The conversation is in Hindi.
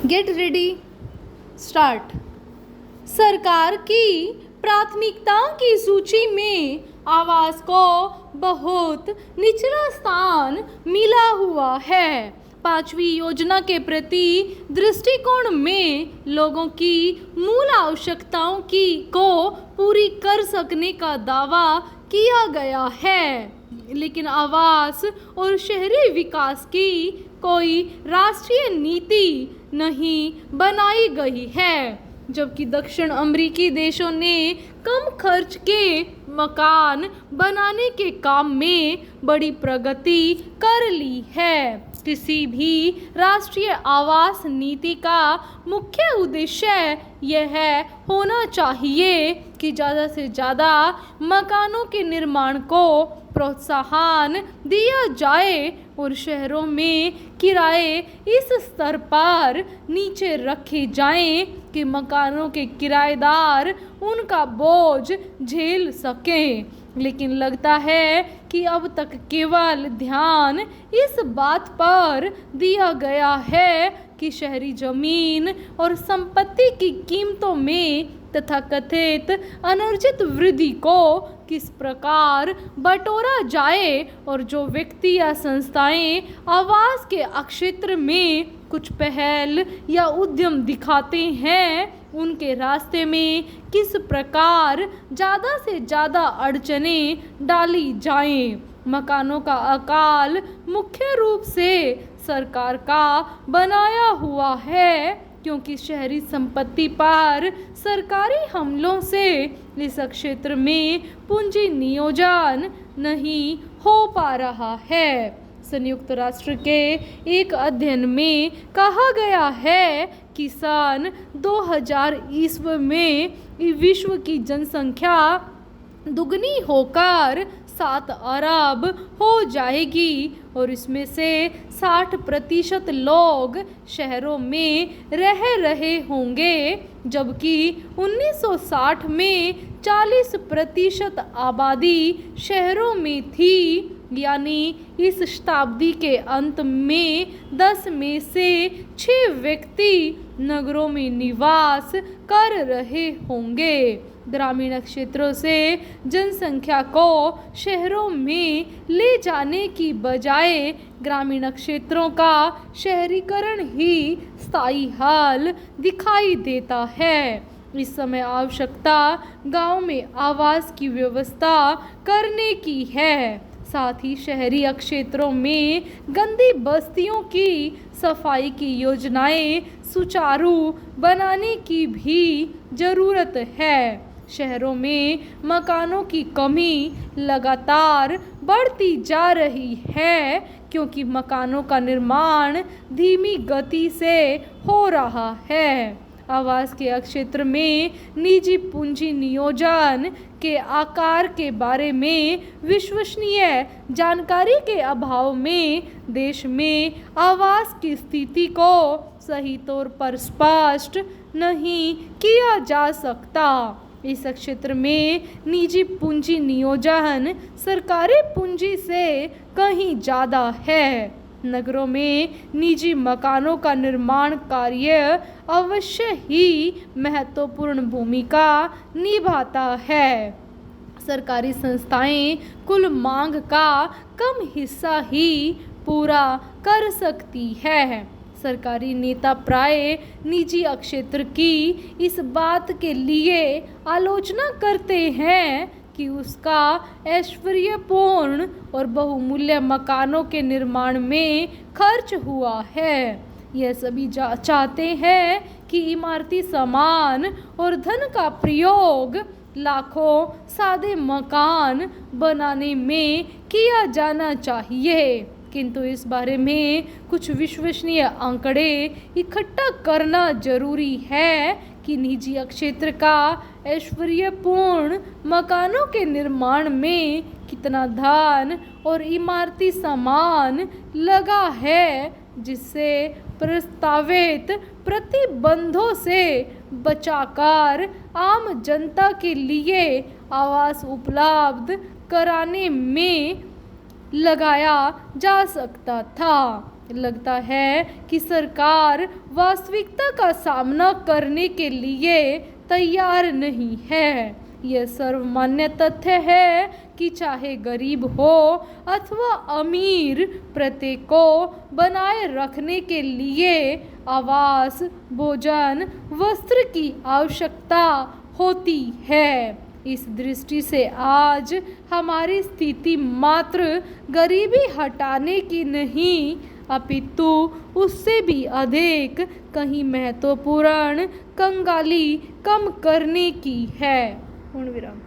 Get ready, start. सरकार की प्राथमिकताओं की सूची में आवास को बहुत निचला स्थान मिला हुआ है। पांचवी योजना के प्रति दृष्टिकोण में लोगों की मूल आवश्यकताओं को पूरी कर सकने का दावा किया गया है, लेकिन आवास और शहरी विकास की कोई राष्ट्रीय नीति नहीं बनाई गई है। जबकि दक्षिण अमेरिकी देशों ने कम खर्च के मकान बनाने के काम में बड़ी प्रगति कर ली है। किसी भी राष्ट्रीय आवास नीति का मुख्य उद्देश्य यह होना चाहिए कि ज़्यादा से ज़्यादा मकानों के निर्माण को प्रोत्साहन दिया जाए और शहरों में किराए इस स्तर पर नीचे रखे जाएं कि मकानों के किराएदार उनका बोझ झेल सकें। लेकिन लगता है कि अब तक केवल ध्यान इस बात पर दिया गया है कि शहरी जमीन और संपत्ति की कीमतों में तथाकथित अनर्जित वृद्धि को किस प्रकार बटोरा जाए और जो व्यक्ति या संस्थाएं आवास के क्षेत्र में कुछ पहल या उद्यम दिखाते हैं उनके रास्ते में किस प्रकार ज़्यादा से ज़्यादा अड़चनें डाली जाएं। मकानों का अकाल मुख्य रूप से सरकार का बनाया हुआ है, क्योंकि शहरी संपत्ति पर सरकारी हमलों से इस क्षेत्र में पूंजी नियोजन नहीं हो पा रहा है। संयुक्त राष्ट्र के एक अध्ययन में कहा गया है कि सन 2000 ईस्वी में विश्व की जनसंख्या दुगनी होकर 7 अरब हो जाएगी और इसमें से 60% लोग शहरों में रह रहे होंगे, जबकि 1960 में 40% आबादी शहरों में थी। यानी इस शताब्दी के अंत में 10 में से 6 व्यक्ति नगरों में निवास कर रहे होंगे। ग्रामीण क्षेत्रों से जनसंख्या को शहरों में ले जाने की बजाय ग्रामीण क्षेत्रों का शहरीकरण ही स्थायी हल दिखाई देता है। इस समय आवश्यकता गांव में आवास की व्यवस्था करने की है। साथ ही शहरी क्षेत्रों में गंदी बस्तियों की सफाई की योजनाएं सुचारू बनाने की भी ज़रूरत है। शहरों में मकानों की कमी लगातार बढ़ती जा रही है, क्योंकि मकानों का निर्माण धीमी गति से हो रहा है। आवास के क्षेत्र में निजी पूंजी नियोजन के आकार के बारे में विश्वसनीय जानकारी के अभाव में देश में आवास की स्थिति को सही तौर पर स्पष्ट नहीं किया जा सकता। इस क्षेत्र में निजी पूंजी नियोजन सरकारी पूंजी से कहीं ज़्यादा है। नगरों में निजी मकानों का निर्माण कार्य अवश्य ही महत्वपूर्ण भूमिका निभाता है। सरकारी संस्थाएं कुल मांग का कम हिस्सा ही पूरा कर सकती है। सरकारी नेता प्राय निजी क्षेत्र की इस बात के लिए आलोचना करते हैं कि उसका ऐश्वर्यपूर्ण और बहुमूल्य मकानों के निर्माण में खर्च हुआ है। यह सभी चाहते हैं कि इमारती सामान और धन का प्रयोग लाखों सादे मकान बनाने में किया जाना चाहिए, किंतु इस बारे में कुछ विश्वसनीय आंकड़े इकट्ठा करना जरूरी है कि निजी क्षेत्र का ऐश्वर्यपूर्ण मकानों के निर्माण में कितना धन और इमारती सामान लगा है, जिससे प्रस्तावित प्रतिबंधों से बचाकर आम जनता के लिए आवास उपलब्ध कराने में लगाया जा सकता था। लगता है कि सरकार वास्तविकता का सामना करने के लिए तैयार नहीं है। यह सर्वमान्य तथ्य है कि चाहे गरीब हो अथवा अमीर, प्रत्येक को बनाए रखने के लिए आवास, भोजन, वस्त्र की आवश्यकता होती है। इस दृष्टि से आज हमारी स्थिति मात्र गरीबी हटाने की नहीं, अपितु उससे भी अधिक, कहीं महत्वपूर्ण कंगाली कम करने की है। पूर्ण विराम।